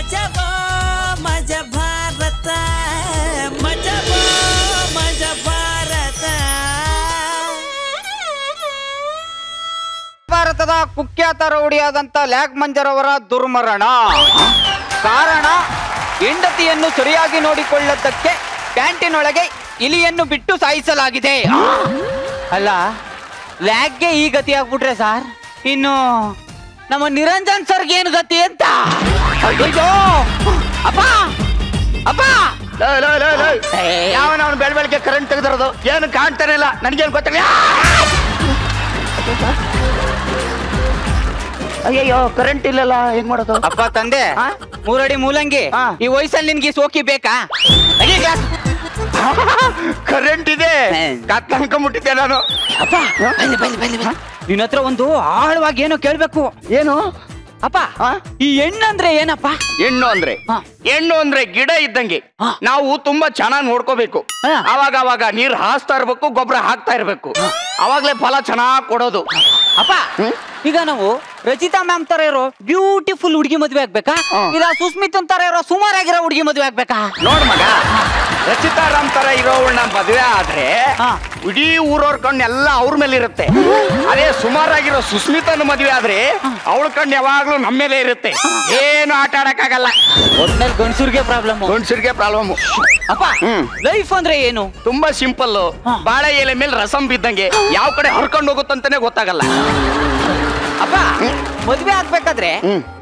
ಮಜಬೋ ಮಜ ಭಾರತ ಮಜಬೋ ಮಜ ಭಾರತ. ಭಾರತದ ಕುಖ್ಯಾತ ರೌಡಿಯಾದಂತ ಲ್ಯಾಗ್ ಮಂಜರ್ ಅವರ ದುರ್ಮರಣ. ಕಾರಣ ಹೆಂಡತಿಯನ್ನು ಸರಿಯಾಗಿ ನೋಡಿಕೊಳ್ಳದ್ದಕ್ಕೆ ಕ್ಯಾಂಟೀನ್ ಒಳಗೆ ಇಲಿಯನ್ನು ಬಿಟ್ಟು ಸಾಯಿಸಲಾಗಿದೆ. ಅಲ್ಲ, ಲ್ಯಾಗ್ಗೆ ಈ ಗತಿ ಆಗ್ಬಿಟ್ರೆ ಸರ್, ಇನ್ನು ನಮ್ಮ ನಿರಂಜನ್ ಸರ್ಗೆ ಏನು ಗತಿ ಅಂತ. ಅಯ್ಯೋ ಅಪ್ಪ ಅಪ್ಪ, ಯಾವನವನು ಬೆಳಬೆಳಗ್ಗೆ ಕರೆಂಟ್ ತೆಗೆದಿರೋದು ಏನು ಕಾಣ್ತಾನೆ ಇಲ್ಲ, ನನಗೇನು ಗೊತ್ತಿಲ್ಲ. ಅಯ್ಯಯ್ಯೋ ಕರೆಂಟ್ ಇಲ್ಲಲ್ಲ, ಹೆಂಗ್ ಮಾಡೋದು? ಅಪ್ಪ ತಂದೆ, 3 ಅಡಿ ಮೂಲಂಗಿ, ಈ ವಯಸ್ಸಲ್ಲಿ ನಿನ್ಗೆ ಸೋಕಿ ಬೇಕಾ? ಕರೆಂಟ್ ಇದೆ, ಕತ್ಕೊಂಡ್ಬಿಟ್ಟಿದ್ದೆ ನಾನು. ಅಪ್ಪ ನಿನ್ನ ಹತ್ರ ಒಂದು ಆಳವಾಗಿ ಏನೋ ಕೇಳ್ಬೇಕು. ಏನು ಅಪ್ಪ, ಈ ಹೆಣ್ಣಂದ್ರೆ ಏನಪ್ಪ? ಹೆಣ್ಣು ಅಂದ್ರೆ ಗಿಡ ಇದ್ದಂಗೆ. ನಾವು ತುಂಬಾ ಚೆನ್ನಾಗಿ ನೋಡ್ಕೋಬೇಕು. ಅವಾಗ ನೀರ್ ಹಾಸ್ತಾ ಇರ್ಬೇಕು, ಗೊಬ್ಬರ ಹಾಕ್ತಾ ಇರ್ಬೇಕು. ಅವಾಗ್ಲೇ ಫಲ ಚೆನ್ನಾಗ್ ಕೊಡೋದು. ಅಪ್ಪ, ಈಗ ನಾವು ರಚಿತಾ ಮ್ಯಾಮ್ ತರ ಇರೋ ಬ್ಯೂಟಿಫುಲ್ ಹುಡುಗಿ ಮದ್ವೆ ಆಗ್ಬೇಕಾ, ಇಲ್ಲ ಸುಸ್ಮಿತನ್ ತರ ಇರೋ ಸುಮಾರಾಗಿರೋ ಹುಡುಗಿ ಮದ್ವೆ ಆಗ್ಬೇಕಾ? ನೋಡ್ ಮಗ, ರಚಿತಾ ರಾಮ್ ತರ ಇರೋವಳನ್ನ ಮದ್ವೆ ಆದ್ರೆ ಇಡೀ ಊರವ್ರ ಕಣ್ಣು ಎಲ್ಲ ಅವ್ರ ಮೇಲೆ ಇರುತ್ತೆ. ಅದೇ ಸುಮಾರಾಗಿರೋ ಸುಸ್ಮಿತನ ಮದ್ವೆ ಆದ್ರೆ ಅವಳ ಕಣ್ಣು ಯಾವಾಗ್ಲೂ ನಮ್ಮ ಮೇಲೆ ಇರುತ್ತೆ. ಏನು ಆಟ ಆಡಕ್ಕಾಗಲ್ಲ. ಒಟ್ನಲ್ಲಿ ಗಂಡಸರಿಗೆ ಪ್ರಾಬ್ಲಮ್. ಅಪ್ಪ, ಲೈಫ್ ಅಂದ್ರೆ ಏನು? ತುಂಬಾ ಸಿಂಪಲ್. ಬಾಳೆ ಎಲೆ ಮೇಲೆ ರಸಂ ಬಿದ್ದಂಗೆ, ಯಾವ ಕಡೆ ಹರ್ಕೊಂಡು ಹೋಗುತ್ತಂತಾನೆ ಗೊತ್ತಾಗಲ್ಲ. ಅಪ್ಪ, ಮದ್ವೆ ಆಗ್ಬೇಕಾದ್ರೆ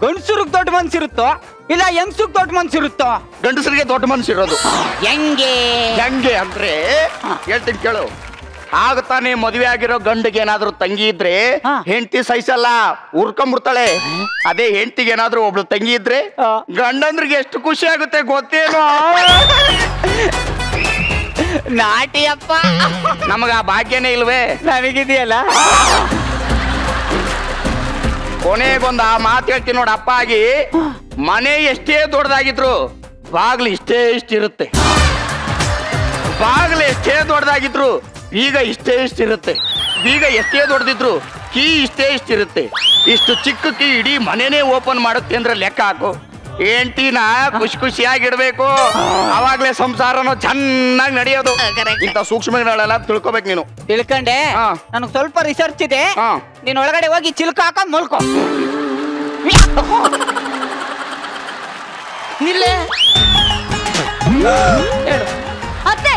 ಗಂಡಸರಿಗೆ ದೊಡ್ಡ ಮನ್ಸಿರುತ್ತೋ ಇಲ್ಲ ಹೆಂಗ್ಸುಗ್ ದೊಡ್ಡ ಮನ್ಸಿರುತ್ತೋ? ಗಂಡಸರಿಗೆ ದೊಡ್ಡ ಮನ್ಸಿರೋದು. ಹೆಂಗೆ ಅಂದ್ರೆ ಹೇಳ್ತೀನಿ ಕೇಳು. ಆಗ ತಾನೇ ಮದುವೆ ಆಗಿರೋ ಗಂಡಿಗೆ ಏನಾದ್ರು ತಂಗಿ ಇದ್ರೆ ಹೆಂಡತಿ ಸಹಿಸಲ್ಲ, ಉರ್ಕೊಂಡ್ಬಿಡ್ತಾಳೆ. ಅದೇ ಹೆಂಡತಿಗೆ ಏನಾದ್ರು ಒಬ್ಳು ತಂಗಿ ಇದ್ರೆ ಗಂಡಂದ್ರಿಗೆ ಎಷ್ಟು ಖುಷಿ ಆಗುತ್ತೆ ಗೊತ್ತೇನೋ. ನಾಟಿ ಅಪ್ಪ, ನಮಗ ಆ ಭಾಗ್ಯನೇ ಇಲ್ವೇ? ನನಗಿದೆಯಲ್ಲ. ಕೊನೆಗೊಂದು ಆ ಮಾತು ಹೇಳ್ತೀನಿ ನೋಡ. ಅಪ್ಪ ಆಗಿ ಮನೆ ಎಷ್ಟೇ ದೊಡ್ಡದಾಗಿದ್ರು ಬಾಗ್ಲು ಇಷ್ಟಿರುತ್ತೆ. ಬಾಗ್ಲು ಎಷ್ಟೇ ದೊಡ್ಡದಾಗಿದ್ರು ಬೀಗ ಇಷ್ಟಿರುತ್ತೆ. ಬೀಗ ಎಷ್ಟೇ ದೊಡ್ಡದಿದ್ರು ಕೀ ಇಷ್ಟಿರುತ್ತೆ. ಇಷ್ಟು ಚಿಕ್ಕ ಕೀ ಇಡೀ ಮನೆನೇ ಓಪನ್ ಮಾಡುತ್ತೆ ಅಂದ್ರೆ ಲೆಕ್ಕ ಹಾಕು. ಹೆಂಡತಿನ ಖುಷಿಯಾಗಿಡ್ಬೇಕು, ಅವಾಗ್ಲೇ ಸಂಸಾರನೂ ಚೆನ್ನಾಗಿ ನಡೆಯೋದು. ಇಂಥ ಸೂಕ್ಷ್ಮಗಳೆಲ್ಲ ತಿಳ್ಕೊಬೇಕು ನೀನು. ತಿಳ್ಕೊಂಡೆ, ನನಗೆ ಸ್ವಲ್ಪ ರಿಸರ್ಚ್ ಇದೆ. ನೀನ್ ಒಳಗಡೆ ಹೋಗಿ ಚಿಲ್ಕ ಹಾಕೊಂಡ್ ಮಲ್ಕೋ. ಅತ್ತೆ,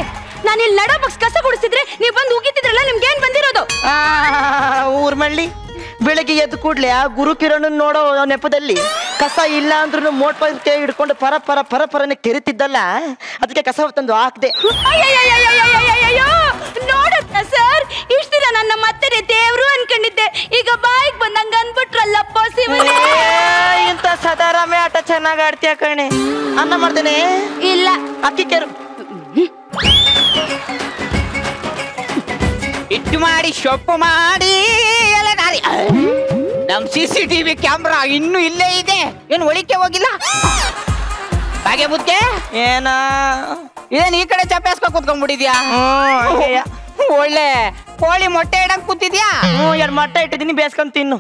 ನಾನು ಇಲ್ಲಿ ನಡೋ ಬಗ್ಸ್ ಕಸ ಗುಡಿಸಿದ್ರೆ ನೀವು ಬಂದು ಉಗಿತಿದ್ರಲ್ಲ, ನಿಮ್ಗೆ ಏನ್ ಬಂದಿರೋದು? ಊರ್ ಮಳ್ಳಿ ಬೆಳಿಗ್ಗೆ ಎದ್ದು ಕೂಡ್ಲೆ ಆ ಗುರು ಕಿರಣ್ ನೋಡೋ ನೆಪದಲ್ಲಿ ಕಸ ಇಲ್ಲ ಅಂದ್ರೂ ಮೋಟ್ ಕೈ ಹಿಡ್ಕೊಂಡು ಪರಪರನೆ ಕೆರಿತಿದ್ದಲ್ಲ, ಅದಕ್ಕೆ ಕಸ ತಂದು ಹಾಕ್ದೆ. ನೋಡುತ್ತ ಸರ್, ಇಷ್ಟ ದಿನ ನನ್ನ ಮತ್ತೆ ದೇವ್ರು ಅನ್ಕೊಂಡಿದ್ದೆ, ಈಗ ಬಾಯಿಗೆ ಬಂದಂಗ ಅನ್ಬಿಟ್ರಲ್ಲಪ್ಪ ಶಿವನೇ. ಇಂತ ಸದಾರಾಮೆ ಆಟ ಚೆನ್ನಾಗ್ ಆಡ್ತೀಯ ಕಣೆ. ಅನ್ನ ಮಾಡ್ತೇನೆ. ಇಲ್ಲ, ಅಕ್ಕಿ ಕೆರು ಇಟ್ಟು ಮಾಡಿ ಸೊಪ್ಪು ಮಾಡಿ ನಮ್ CCTV ಕ್ಯಾಮ್ರಾ ಇನ್ನೂ ಇಲ್ಲೇ ಇದೆ. ಏನು ಒಳಿಕೆ ಹೋಗಿಲ್ಲ? ಹಾಗೆ ಬುದ್ಧೆ ಏನ್ ಈ ಕಡೆ ಚಪ್ಪೆ ಹಾಸ್ಕೊ ಕೂತ್ಕೊಂಡ್ಬಿಟ್ಟಿದ್ಯಾ? ಒಳ್ಳೆ ಕೋಳಿ ಮೊಟ್ಟೆ ಇಡಂಗ್ ಕೂತಿದ್ಯಾ? 2 ಮೊಟ್ಟೆ ಇಟ್ಟಿದ್ದೀನಿ, ಬೇಸ್ಕೊಂಡ್ ತಿನ್ನು.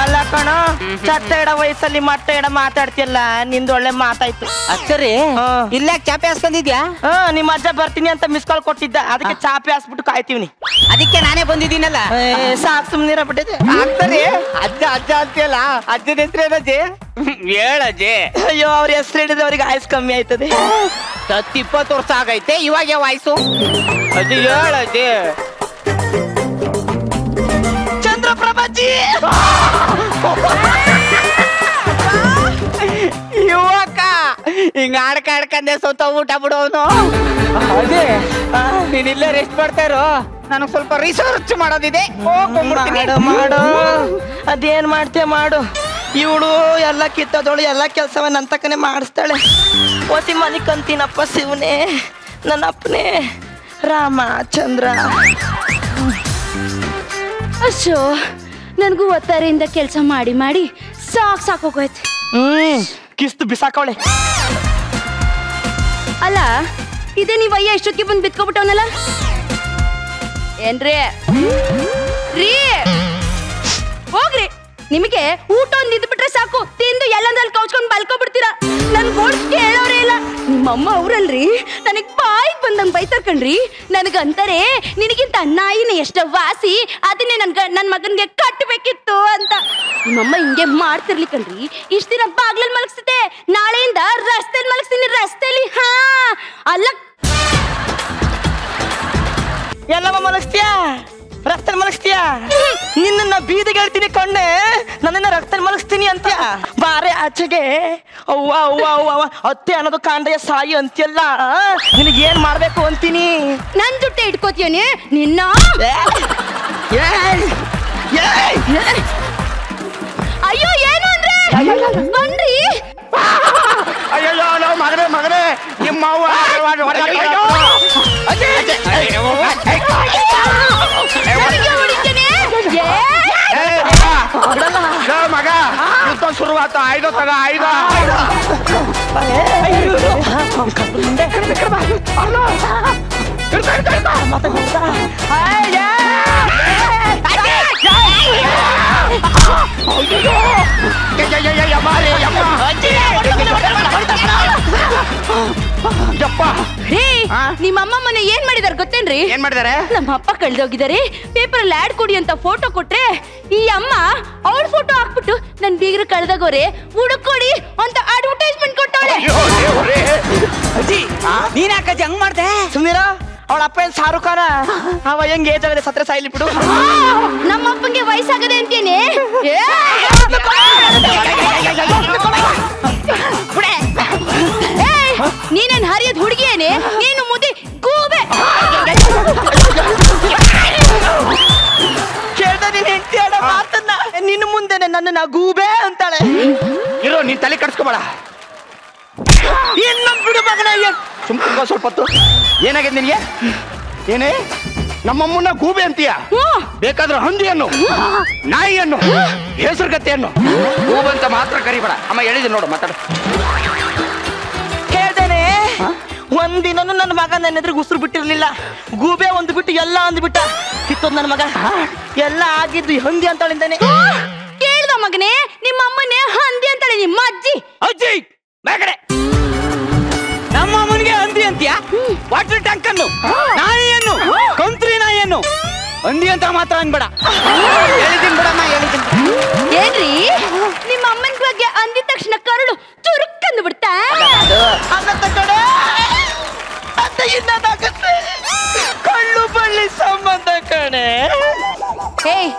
ಅಲ್ಲ ಕಣ, ಚತ್ತ ಇಡ ವಯಸ್ಸಲ್ಲಿ ಮೊಟ್ಟೆ ಇಡ ಮಾತಾಡ್ತಿಯಲ್ಲ, ನಿಂದು ಒಳ್ಳೆ ಮಾತಾಯ್ತು. ಅಕ್ಕರಿ ಇಲ್ಲೇ ಚಾಪೆ ಹಾಸ್ಕೊಂಡಿದ್ಯಾ? ನಿಮ್ಮ ಅಜ್ಜ ಬರ್ತೀನಿ ಅಂತ ಮಿಸ್ ಕಾಲ್ ಕೊಟ್ಟಿದ್ದ, ಅದಕ್ಕೆ ಚಾಪೆ ಹಾಸ್ಬಿಟ್ಟು ಕಾಯ್ತೀವಿ. ಅದಕ್ಕೆ ನಾನೇ ಬಂದಿದ್ದೀನಲ್ಲ. ಸಾಕ್ ಸುಮ್ನಿರ ಬಿಟ್ಟಿದೆ. ಆಗ್ತಾರೆ ಅಜ್ಜ ಅಂತೀಯಲ್ಲ, ಅಜ್ಜನ ಹೆಸರೇನಜ್ಜಿ? ಹೇಳಜ್ಜಿ. ಅಯ್ಯೋ, ಅವ್ರ ಹೆಸರು ಹಿಡಿದ್ರೆ ಅವ್ರಿಗೆ ಆಯಸ್ ಕಮ್ಮಿ ಆಯ್ತದೆ. 20 ವರ್ಷ ಆಗೈತೆ, ಇವಾಗ ವಾಯ್ಸು ಅಜ್ಜಿ. ಹೇಳಜ್ಜಿ. ಚಂದ್ರಪ್ರಭಾಜಿ ಯುವಕ ಹಿಂಗ ಆಡ್ಕಂಡೆ ಸ್ವತ ಊಟ ಬಿಡೋನು. ಅದೇ ನೀನ್ ಇಲ್ಲೇ ರೆಸ್ಟ್ ಮಾಡ್ತಾ ಇರೋ, ನನಗ್ ಸ್ವಲ್ಪ ರಿಸರ್ಚ್ ಮಾಡೋದಿದೆ. ಮಾಡು, ಅದೇನ್ ಮಾಡ್ತೇ ಮಾಡು. ಇವಳು ಎಲ್ಲ ಕಿತ್ತದೋಳು, ಎಲ್ಲ ಕೆಲಸವ ನನ್ನ ತಕ್ಕನೆ ಮಾಡಿಸ್ತಾಳೆ. ಓಸಿ ಮನೆ ಕಂತೀನಪ್ಪ ಶಿವನೇ, ನನ್ನ ಅಪ್ಪನೇ ರಾಮಚಂದ್ರ. ಅಶೋ, ನನಗೂ ಒತ್ತಾರೆಯಿಂದ ಕೆಲಸ ಮಾಡಿ ಸಾಕೋಗೋಯ್ತು. ಕಿಸ್ತು ಬಿಸಾಕವಳೆ. ಅಲ್ಲ, ಇದೇ ನೀವು ಅಯ್ಯ ಇಷ್ಟೊತ್ತಿಗೆ ಬಂದು ಬಿತ್ಕೊಬಿಟ್ಟವನಲ್ಲ ಏನ್ರಿ? ರೀ ಹೋಗ್ರಿ, ನಿಮಗೆ ಊಟ ಒಂದು ಇದ್ಬಿಟ್ರೆ ಸಾಕು, ತಿಂದು ಎಲ್ಲಂದ್ರಲ್ಲಿ ಕೌಚ್ಕೊಂಡು ಮಲ್ಕೊಬಿಡ್ತೀರಾ. ನಿಮ್ಮಮ್ಮ ಅವ್ರಲ್ರಿ ನನಗ್ ಬಾಯಿಗೆ ಬಂದಂಗ್ ಬೈತಾರ್ ಕಣ್ರಿ. ನನಗಂತಾರೆ ನಿನಗಿಂತ ನಾಯಿನ ಎಷ್ಟ ವಾಸಿ, ಅದನ್ನೇ ನನ್ ಮಗನ್ಗೆ ಕಟ್ಟಬೇಕಿತ್ತು ಅಂತ. ನಿಮ್ಮಮ್ಮ ಹಿಂಗೆ ಮಾಡ್ತಿರ್ಲಿ ಕಣ್ರಿ. ಇಷ್ಟ ದಿನ ಬಾಗ್ಲಲ್ಲಿ ಮಲಗಿಸಿದೆ, ನಾಳೆಯಿಂದ ರಸ್ತೆಯಲ್ಲಿ ಮಲಗಿಸ್ತೀನಿ. ರಸ್ತೆಯಲ್ಲಿ ಅಲ್ಲ ಎಲ್ಲವ ಮಲಗಿಸ್ತೀಯ, ರಕ್ತ ಮಲಗಿಸ್ತೀಯ. ನಿನ್ನ ಬೀದಿಗೆ ಹೇಳ್ತೀನಿ ಕಣ್ಣೆ, ನನ್ನನ್ನ ರಕ್ತ ಮಲಗಿಸ್ತೀನಿ ಅಂತ. ಬಾರೆ ಆಚೆಗೆ. ಅವ್ವ ಅವ್ವ ಅವ್ವ ಅತ್ತೆ ಅನ್ನೋದು ಕಾಂಡೆಯ ಸಾಯಿ ಅಂತೆಲ್ಲ. ನಿನಗೆ ಏನ್ ಮಾಡ್ಬೇಕು ಅಂತೀನಿ. ನನ್ ಜುಟ್ಟೆ ಇಟ್ಕೋತೀಯನೆ ನಿನ್ನ. ಅಯ್ಯೋ ಏನು ಅಂದ್ರೆ ಬನ್ರಿ. ಅಯ್ಯೋ ನಾವು ಮಗನೇ ನಿಮ್ಮ ಮಗ ಯುದ್ಧ ಶುರುವಾತ. ಆಯ್ದು ತಗ ಆಯ್ದ. ನಿಮ್ಮಮ್ಮ ಮನೆ ಏನ್ ಮಾಡಿದಾರೆ ಗೊತ್ತೇನ್ರಿ? ಏನ್ ಮಾಡಿದಾರೆ? ನಮ್ಮ ಅಪ್ಪ ಕಳ್ದೋಗಿದ್ದಾರೆ. ಪೇಪರ್ ಅಲ್ಲಿ ಆಡ್ ಕೊಡಿ ಅಂತ ಫೋಟೋ ಕೊಟ್ರೆ ಈ ಅಮ್ಮ ಅವ್ರ ಫೋಟೋ ಹಾಕ್ಬಿಟ್ಟು ನನ್ ಬೀಗರು ಕಳ್ದಾಗೋರೆ ಹುಡುಕೊಡಿ ಅಂತ ಅಡ್ವರ್ಟೈಸ್ಮೆಂಟ್ ಕೊಟ್ಟವ್ರೆ. ನೀನ್ ಯಾಕಜ್ಜಿ ಹಂಗ್ ಮಾಡ್ದೆ? ಸುಮ್ನಿರ. ಅವಳ ಅಪ್ಪ ಏನ್ ಶಾರುಖ್ ಖಾನ? ಅವ ಹೆಂಗ್ ಏಜ್ ಆಗದೆ ಸತ್ರ ಸಾಯ್ಲಿ ಬಿಡು. ನಮ್ಮ ಅಪ್ಪಂಗೆ ವಯಸ್ಸಾಗದೆ ಅಂತೇನೆ. ನೀನೇನ್ ಹರಿಯದ್ ಹುಡುಗಿಯೇನೆ, ನೀನು ಮುದಿ ಗೂಬೆ. ಕೇಳ್ದ ನೀನ್ ಹೆಂಡತಿ ಆಡೋ ಮಾತನ್ನ. ನಿನ್ನ ಮುಂದೆನೆ ನನ್ನ ಗೂಬೆ ಅಂತಾಳೆ. ಇರೋ ನೀನ್ ತಲೆ ಕಟ್ಸ್ಕೊಬೇಡ. ಇನ್ನೊಂದು ಬಿಡು ಮಗನ. ಸುಮ್ಕ ಸ್ವಲ್ಪ ಹೊತ್ತು. ಏನಾಗಿದೆ ನಿನ್ಗೆ? ಏನೇ ನಮ್ಮಮ್ಮನ ಗೂಬೆ ಅಂತೀಯ? ಬೇಕಾದ್ರೆ ಹಂದಿಯನ್ನು, ನಾಯಿಯನ್ನು, ಹೆಸರುಗತ್ತೆಯನ್ನು ಗೂಬಂತ ಮಾತ್ರ ಕರಿಬೇಡ. ಅಮ್ಮ ಹೇಳಿದೆ ನೋಡು, ಮಾತಾಡು. ಕೇಳ್ದೇನೆ ಒಂದಿನೂ ನನ್ನ ಮಗ ನನ್ನ ಎದುರಿಗೆ ಉಸಿರು ಬಿಟ್ಟಿರ್ಲಿಲ್ಲ. ಗೂಬೆ ಒಂದು ಬಿಟ್ಟು ಎಲ್ಲ ಅಂದ್ಬಿಟ್ಟ. ಕಿತ್ತೋದ್ ನನ್ನ ಮಗ. ಎಲ್ಲ ಆಗಿದ್ದು ಹಂದಿ ಅಂತಾಳಿಂದಾನೆ. ಕೇಳ್ದ ಮಗನೇ, ನಿಮ್ಮ ಅಮ್ಮನೇ ಹಂದಿ ಅಂತಾಳೆ ನಿಮ್ಮ ಅಜ್ಜಿ. ಅಜ್ಜಿ ಬೇಕಡೆ ನಮ್ಮ ಅಮ್ಮನಿಗೆ ಹಂದಿ ಅಂತೀಯ? ವಾಟರ್ ಟ್ಯಾಂಕ್ ಅನ್ನು, ನಾಯಿಯನ್ನು, ಕಂತ್ರಿ ನಾಯಿಯನ್ನು ಹಂದಿ ಅಂತ ಮಾತ್ರ ಅನ್ಬೇಡ. ಹೇಳಿದ್ದೀನಿ ಬಿಡಮ್ಮ, ಹೇಳಿದ್ದೀನಿ. ಏನ್ರಿ ನಿಮ್ಮ ಅಮ್ಮನ ಬಗ್ಗೆ ಅಂದಿದ ತಕ್ಷಣ ಕರುಳು ಚುರುಕ್ಕಂದು ಬಿಡ್ತಾ? ಅನ್ನತ್ತ ಕಡೆ ಅಂತ ಇನ್ನದಾಗತ್ತೆ. ಕಳ್ಳು ಬಳ್ಳಿ ಸಂಬಂಧ ಕಣೆ. ಏಯ್,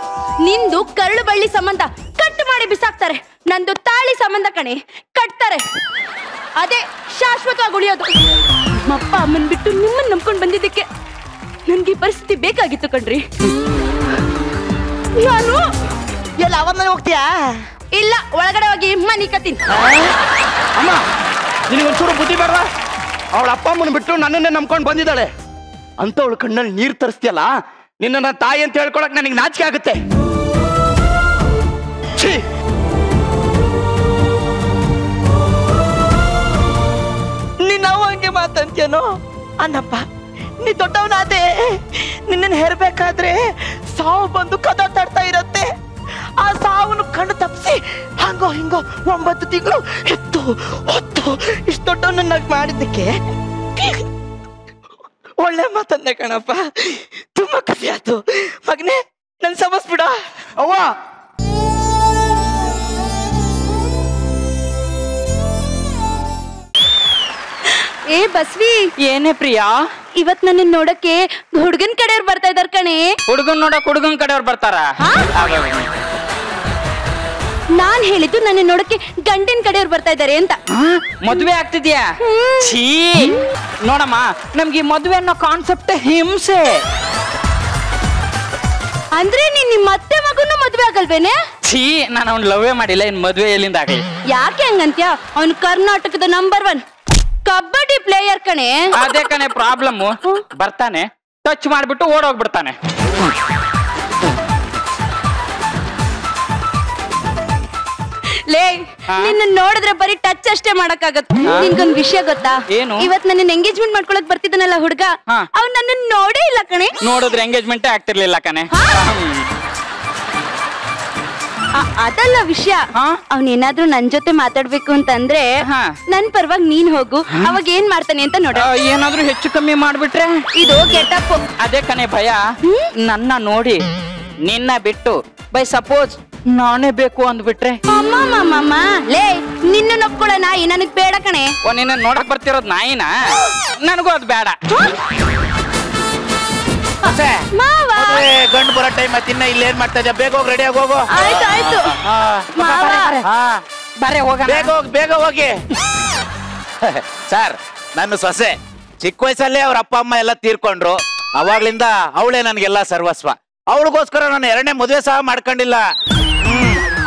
ನಿಂದು ಕರುಳು ಬಳ್ಳಿ ಸಂಬಂಧ ಕಟ್ ಮಾಡಿ ಬಿಸಾಕ್ತಾರೆ. ನಂದು ತಾಳಿ ಸಂಬಂಧ ಕಣೆ, ಕಟ್ತಾರೆ. ಅದೇ ಶಾಶ್ವತವಾಗಿ ಉಳಿಯೋದು. ನಮ್ಮಪ್ಪ ಅಮ್ಮನ್ ಬಿಟ್ಟು ನಿಮ್ಮನ್ನ ನಂಬ್ಕೊಂಡು ಬಂದಿದ್ದಕ್ಕೆ ನನ್ಗೆ ಈ ಪರಿಸ್ಥಿತಿ ಬೇಕಾಗಿತ್ತು ಕಣ್ರಿ. ನಾನು ಎಲ್ಲ ಅವನ ಮನೆ ಹೋಗ್ತೀಯಾ? ಇಲ್ಲ, ಒಳಗಡೆ ಹೋಗಿ ಮನಿ ಕತ್ತೀನಿ. ಅಮ್ಮ ನಿನಗೊಂಚೂರು ಬುದ್ಧಿ ಬೇಡ? ಅವಳ ಅಪ್ಪ ಅಮ್ಮನ ಬಿಟ್ಟು ನನ್ನನ್ನೇ ನಂಬ್ಕೊಂಡು ಬಂದಿದ್ದಾಳೆ ಅಂತ ಅವಳು ಕಣ್ಣಲ್ಲಿ ನೀರು ತರಿಸ್ತೀಯಲ್ಲ. ನಿನ್ನ ತಾಯಿ ಅಂತ ಹೇಳ್ಕೊಳಕ್ ನನಗೆ ನಾಚಿಕೆ ಆಗುತ್ತೆ. ಛೀ, ನಾವು ಹಂಗೆ ಮಾತಂತೇನೋ ಅನ್ನಪ್ಪ. ನೀ ದೊಡ್ಡವನಾದೆ. ನಿನ್ನನ್ನು ಹೆರ್ಬೇಕಾದ್ರೆ ಸಾವು ಬಂದು ಕದ ತಡ್ತಾ ಇರತ್ತೆ. ಆ ಸಾವನ್ನು ಕಣ್ಣು ತಪ್ಪಿಸಿ ಹಂಗೋ ಹಿಂಗೋ 9 ತಿಂಗಳು ಎತ್ತು ಹೊತ್ತು ಇಷ್ಟು ದೊಡ್ಡವನನ್ನಾಗಿ ಮಾಡಿದ್ದಕ್ಕೆ ಒಳ್ಳೆ ಮಾತಂದೆ ಕಣಪ್ಪ. ತುಂಬಾ ಖುಷಿ ಆಯ್ತು ಮಗನೇ. ನನ್ ಸಮಸ್ಬಿಡ ಅವ್ವ. ಏ ಬಸ್ವಿ, ಏನೇ ಪ್ರಿಯಾ? ಇವತ್ ನನ್ನ ನೋಡಕ್ಕೆ ಹುಡುಗನ್ ಕಡೆಯವ್ರು ಬರ್ತಾ ಇದಾರ ಕಣೆ. ಹುಡುಗನ್ ನೋಡಕ್ ಹುಡುಗನ್ ಕಡೆಯವ್ರು ಬರ್ತಾರ? ನಾನ್ ಹೇಳಿದ್ದು ನನ್ನ ನೋಡಕ್ಕೆ ಗಂಡಿನ ಕಡೆಯವ್ರು ಬರ್ತಾ ಇದಾರೆ ಅಂತ. ಮದ್ವೆ ಆಗ್ತಿದ್ಯಾ? ಛೀ ನೋಡಮ್ಮ, ನಮ್ಗೆ ಈ ಮದ್ವೆ ಅನ್ನೋ ಕಾನ್ಸೆಪ್ಟ್ ಹಿಂಸೆ. ಅಂದ್ರೆ ನೀನ್ ನಿಮ್ಮ ಅತ್ತೆ ಮಗನ ಮದ್ವೆ ಆಗಲ್ವೇನೆ? ಛೀ, ನಾನು ಅವ್ನ್ ಲವ್ವೇ ಮಾಡಿಲ್ಲ, ಇನ್ ಮದ್ವೆ ಎಲ್ಲಿಂದ ಆಗಲಿ? ಯಾಕೆ ಹಂಗಂತ್ಯ? ಅವ್ನು ಕರ್ನಾಟಕದ ನಂಬರ್ 1 ಕಬಡ್ಡಿ ಪ್ಲೇಯರ್ ಕಣೆ. ಅದೇ ಕಣೆ ಪ್ರಾಬ್ಲಮ್. ಬರ್ತಾನೆ, ಟಚ್ ಮಾಡ್ಬಿಟ್ಟು ಓಡೋಗ್ಬಿಡ್ತಾನೆ. ಲೇ, ನಿನ್ನ ನೋಡಿದ್ರೆ ಬರೀ ಟಚ್ ಅಷ್ಟೇ ಮಾಡಕ್ಕಾಗತ್ತೆ. ನಿನ್ಗೊಂದ್ ವಿಷಯ ಗೊತ್ತಾ? ಏನು? ಇವತ್ ನನ್ನ ಎಂಗೇಜ್ಮೆಂಟ್ ಮಾಡ್ಕೊಳಕ್ ಬರ್ತಿದ್ದಾನಲ್ಲ ಹುಡುಗ, ಅವ್ನು ನನ್ನ ನೋಡೇ ಇಲ್ಲ ಕಣೆ. ನೋಡಿದ್ರೆ ಎಂಗೇಜ್ಮೆಂಟೇ ಆಗ್ತಿರ್ಲಿಲ್ಲ ಕಣೆ. ಅದಲ್ಲ ವಿಷಯ. ಅವನೇನಾದ್ರೂ ನನ್ ಜೊತೆ ಮಾತಾಡ್ಬೇಕು ಅಂತಂದ್ರೆ ನನ್ ಪರವಾಗಿ ನೀನ್ ಹೋಗು, ಅವಾಗ ಏನ್ ಮಾಡ್ತಾನೆ ಅಂತ ನೋಡ. ಏನಾದ್ರೂ ಹೆಚ್ಚು ಕಮ್ಮಿ ಮಾಡ್ಬಿಟ್ರೆ ಇದು ಗೆಟಪ್. ಅದೇ ಕಣೆ ಭಯ. ನನ್ನ ನೋಡಿ ನಿನ್ನ ಬಿಟ್ಟು ಬೈ ಸಪೋಸ್ ನಾನೇ ಬೇಕು ಅಂದ್ಬಿಟ್ರೆ. ಅಮ್ಮ ಲೇ, ನಿನ್ನ ನೊಪ್ಕೊಳ್ಳೋ ನಾಯಿ ನನಗ್ ಬೇಡ ಕಣೆ. ನಿನ್ನ ನೋಡಕ್ ಬರ್ತಿರೋದ್ ನಾಯಿನ, ನನಗೂ ಅದು ಬೇಡ. ಗಂಡು ಬರೋ ಟೈಮ್ ತಿನ್ನ ಇಲ್ಲಿ ಏನ್ ಮಾಡ್ತಾ ಇದ್ಯಾ? ಬೇಗ ಹೋಗಿ ರೆಡಿ ಆಗಿ ಹೋಗು. ಆಯ್ತು ಆಯ್ತು ಬರೇ ಹೋಗ, ಬೇಗ ಹೋಗಿ. ಸರ್, ನನ್ನ ಸೊಸೆ ಚಿಕ್ಕ ವಯಸ್ಸಲ್ಲೇ ಅವ್ರ ಅಪ್ಪ ಅಮ್ಮ ಎಲ್ಲ ತೀರ್ಕೊಂಡ್ರು. ಅವಾಗ್ಲಿಂದ ಅವಳೇ ನನ್ಗೆಲ್ಲ ಸರ್ವಸ್ವ. ಅವಳಿಗೋಸ್ಕರ ನಾನು 2ನೇ ಮದುವೆ ಸಹ ಮಾಡ್ಕೊಂಡಿಲ್ಲ.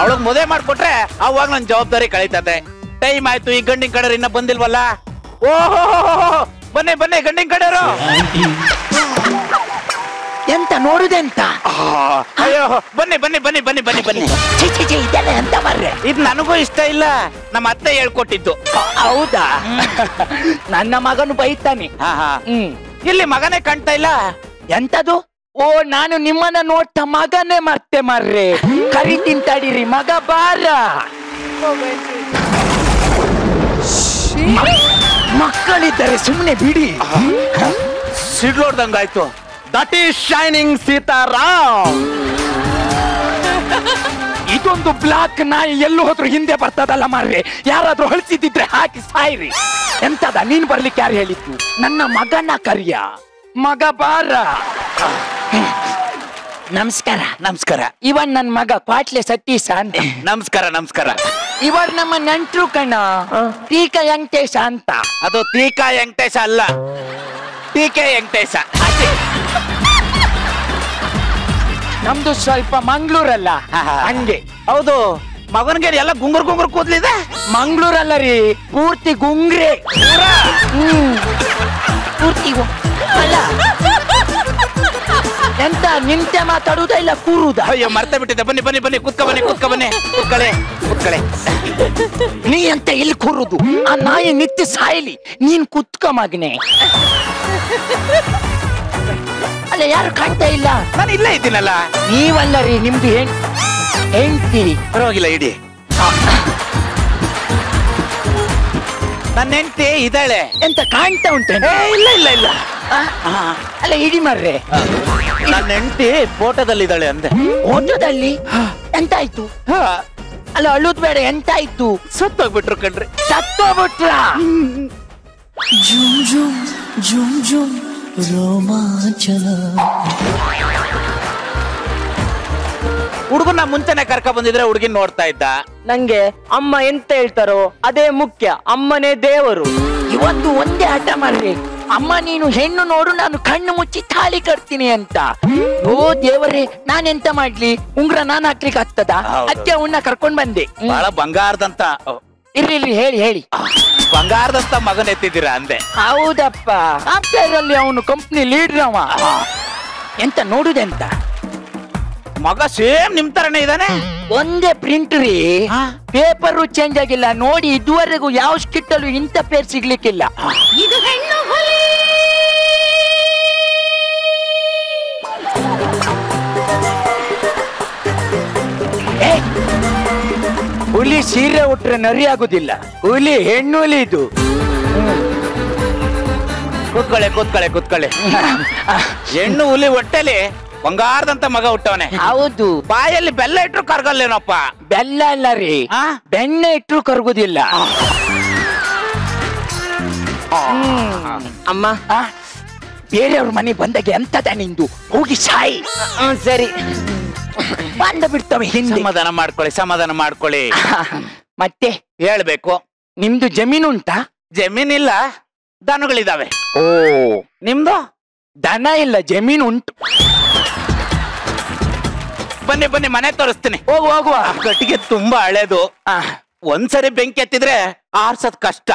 ಅವಳಗ್ ಮದುವೆ ಮಾಡ್ಕೊಟ್ರೆ ಅವಾಗ ನನ್ ಜವಾಬ್ದಾರಿ ಕಳೀತದೆ. ಟೈಮ್ ಆಯ್ತು, ಈ ಗಂಡಿನ ಕಡೆಯವ್ರು ಇನ್ನ ಬಂದಿಲ್ವಲ್ಲ. ಓಹೋ, ಬನ್ನಿ ಗಂಡಿನ ಕಡೆಯವರು. ಎಂತ ನೋಡುದೆಂತ? ಅಯ್ಯೋ, ಬನ್ನಿ ಇದೆಲ್ಲ ಎಂತ ಮಾರ್ರೆ? ಇದು ನನಗೂ ಇಷ್ಟ ಇಲ್ಲ, ನಮ್ಮ ಅತ್ತೆ ಹೇಳ್ಕೊಟ್ಟಿದ್ದು. ಹೌದಾ? ನನ್ನ ಮಗನು ಬೈತಾನೆ. ಇಲ್ಲಿ ಮಗನೇ ಕಾಣ್ತಾ ಇಲ್ಲ. ಎಂತದು? ಓ, ನಾನು ನಿಮ್ಮನ್ನ ನೋಡ್ತಾ ಮಗನೇ ಮತ್ತೆ ಮಾರ್ರೆ. ಕರಿ ತಿಂತಾಡಿರಿ, ಮಗ ಬಾರ. ಮಕ್ಕಳಿದ್ದಾರೆ, ಸುಮ್ಮನೆ ಬಿಡಿ. ಸಿಡ್ಲೋಡ್ದಂಗಾಯ್ತು. That is shining Sitaram. ಇದೊಂದು ಬ್ಲಾಕ್ ನಾಯಿ ಎಲ್ಲೂ ಹೋದ್ರು ಹಿಂದೆ ಬರ್ತದಲ್ಲ ಮಾರ್ರೆ. ಯಾರಾದ್ರೂ ಹೊಳಿಸಿದ್ರೆ ಹಾಕಿ ಸಾಯ್ರಿ. ಎಂತದ ನೀನ್ ಬರ್ಲಿಕ್ಕೆ ಯಾರು ಹೇಳಿದ್ದು? ನನ್ನ ಮಗನ ಕರಿಯ, ಮಗ ಬಾರ. ನಮಸ್ಕಾರ. ಇವನ್ ನನ್ ಮಗ ಕ್ವಾಟ್ಲೆ ಸತೀಶ ಅಂತ. ನಮಸ್ಕಾರ. ಇವರ್ ನಮ್ಮ ನೆಂಟ್ರು ಕಣ, ತೀಕ ವೆಂಕಟೇಶ ಅಂತ. ಅದು ತೀಕ ವೆಂಕಟೇಶ ಅಲ್ಲ, ಟಿಕೆ ವೆಂಕಟೇಶ. ನಮ್ದು ಸ್ವಲ್ಪ ಮಂಗ್ಳೂರಲ್ಲ, ಹಂಗೆ. ಹೌದು, ಮಗನ್ಗೆ ಎಲ್ಲ ಗುಂಗುರ್ ಕೂದ್ಲಿದೆ. ಮಂಗ್ಳೂರಲ್ಲ ರೀ, ಪೂರ್ತಿ ಗುಂಗ್ರೆ. ಪೂರ್ತಿ ಅಲ್ಲ. ಎಂತ ನಿಂತೆ ಮಾತಾಡುದ ಇಲ್ಲ ಕೂರುದ? ಅಯ್ಯೋ, ಮರ್ತೆ ಬಿಟ್ಟಿದ್ದೆ. ಬನ್ನಿ, ಕೂತ್ಕೊ ಬನ್ನಿ. ಕೂತ್ಕೊಳ್ಳಿ. ನೀ ಅಂತ ಇಲ್ಲಿ ಕೂರುದು? ಆ ನಾಯಿ ನಿತ್ಯ ಸಾಯ್ಲಿ, ನೀನ್ ಕುತ್ಕ ಮಗನೆ. ಅಲ್ಲ, ಯಾರು ಕಾಣ್ತಾ ಇಲ್ಲ? ನಾನು ಇಲ್ಲೇ ಇದ್ದೀನಲ್ಲ. ನೀವಲ್ಲ ರೀ, ನಿಮ್ದು ಹೆಂಡ್ತಿ. ಪರವಾಗಿಲ್ಲ, ಇಡಿ. ನನ್ನ ಹೆಂಡ್ತಿ ಇದ್ದಾಳೆ. ಎಂತ ಕಾಣ್ತಾ ಉಂಟೇನೆ? ಇಲ್ಲ. ಅಲ್ಲ, ಇಡಿ ಮಾರ್ರೆ. ನನ್ನ ಹೆಂಡ್ತಿ ಫೋಟೋದಲ್ಲಿದ್ದಾಳೆ ಅಂದೆ. ಫೋಟೋದಲ್ಲಿ ಎಂತಾಯ್ತು? ಅಲ್ಲ, ಅಳುದ್ ಬೇಡ, ಎಂತಾಯ್ತು? ಸತ್ತೋಗ್ಬಿಟ್ರು ಕಣ್ರಿ. ಸತ್ತೋಗ್ಬಿಟ್ರ? ಜುಮ್ ರೋಮಾಂಚನ. ಹುಡುಗನ ಮುಂಚೆನೆ ಕರ್ಕ ಬಂದಿದ್ರೆ ಹುಡುಗಿನ ನೋಡ್ತಾ ಇದ್ದ. ನಂಗೆ ಅಮ್ಮ ಎಂತ ಹೇಳ್ತಾರೋ ಅದೇ ಮುಖ್ಯ. ಅಮ್ಮನೇ ದೇವರು. ಇವತ್ತು ಒಂದೇ ಆಟ ಮಾಡ್ರಿ. ಅಮ್ಮ, ನೀನು ಹೆಣ್ಣು ನೋಡು, ನಾನು ಕಣ್ಣು ಮುಚ್ಚಿ ತಾಳಿ ಕಟ್ತೀನಿ ಅಂತ. ಓ ದೇವರೇ, ನಾನೆಂತ ಮಾಡ್ಲಿ? ಉಂಗ್ರ ನಾನ್ ಹಾಕ್ಲಿಕ್ಕೆ ಆಗ್ತದ? ಅದಕ್ಕೆ ಅವನ್ನ ಕರ್ಕೊಂಡ್ ಬಂದೆ. ಬಹಳ ಬಂಗಾರದಂತ. ಇರ್ಲಿ, ಹೇಳಿ. ಬಂಗಾರದಂತ ಮಗನ್ ಎತ್ತಿದ್ದೀರಾ ಅಂದೆ. ಹೌದಪ್ಪ, ಸಾಫ್ಟ್ವೇರಲ್ಲಿ ಅವನು ಕಂಪ್ನಿ ಲೀಡರ್ ಅವ. ಎಂತ ನೋಡುದೆಂತ? ಮಗ ಸೇಮ್ ನಿಮ್ ತರನೇ ಇದಾನೆ. ಒಂದೇ ಪ್ರಿಂಟ್ ರೀ, ಪೇಪರ್ ಚೇಂಜ್ ಆಗಿಲ್ಲ. ನೋಡಿ, ಇದುವರೆಗೂ ಯಾವ ಸ್ಕಿಟ್ ಅಲ್ಲೂ ಇಂಥ ಪೇರ್ ಸಿಗ್ಲಿಕ್ಕಿಲ್ಲ. ಇದು ಹೆಣ್ಣು ಹುಲಿ. ಹುಲಿ ಸೀರೆ ಉಟ್ರೆ ನರಿ ಆಗುದಿಲ್ಲ. ಹುಲಿ ಹೆಣ್ಣು ಹುಲಿ ಇದು. ಕೂತ್ಕೊಳ್ಳಿ. ಹೆಣ್ಣು ಹುಲಿ ಹೊಟ್ಟೆಲಿ ಬಂಗಾರದಂತ ಮಗ ಹುಟ್ಟವನೆ. ಹೌದು. ಬಾಯಲ್ಲಿ ಬೆಲ್ಲ ಇಟ್ರು ಕರ್ಗಲ್ಲೇನಪ್ಪ? ಬೆಲ್ಲ ಅಲ್ಲ ರೀ, ಬೆಣ್ಣೆ ಇಟ್ರು ಕರ್ಗುದಿಲ್ಲ. ಅಮ್ಮ, ಬೇರೆಯವ್ರ ಮನೆ ಬಂದಾಗ ಎಂತದ ನಿಂದು? ಹೋಗಿ ಸಾಯಿ. ಸರಿ. ಬಂದ ಬಿಡ್ತವೆ ಹಿಂದೆ. ಸಮಾಧಾನ ಮಾಡ್ಕೊಳ್ಳಿ. ಮತ್ತೆ ಹೇಳ್ಬೇಕು. ನಿಮ್ದು ಜಮೀನು ಉಂಟಾ? ಜಮೀನಿಲ್ಲ, ದನಗಳಿದಾವೆ. ಓ, ನಿಮ್ದು? ದನ ಇಲ್ಲ, ಜಮೀನು ಉಂಟು. ಬನ್ನಿ, ಮನೆ ತೋರಿಸ್ತೀನಿ. ಹೋಗುವ. ಕಟ್ಟಿಗೆ ತುಂಬಾ ಹಳೇದು. ಒಂದ್ಸರಿ ಬೆಂಕಿ ಎತ್ತಿದ್ರೆ ಆರ್ಸದ್ ಕಷ್ಟ.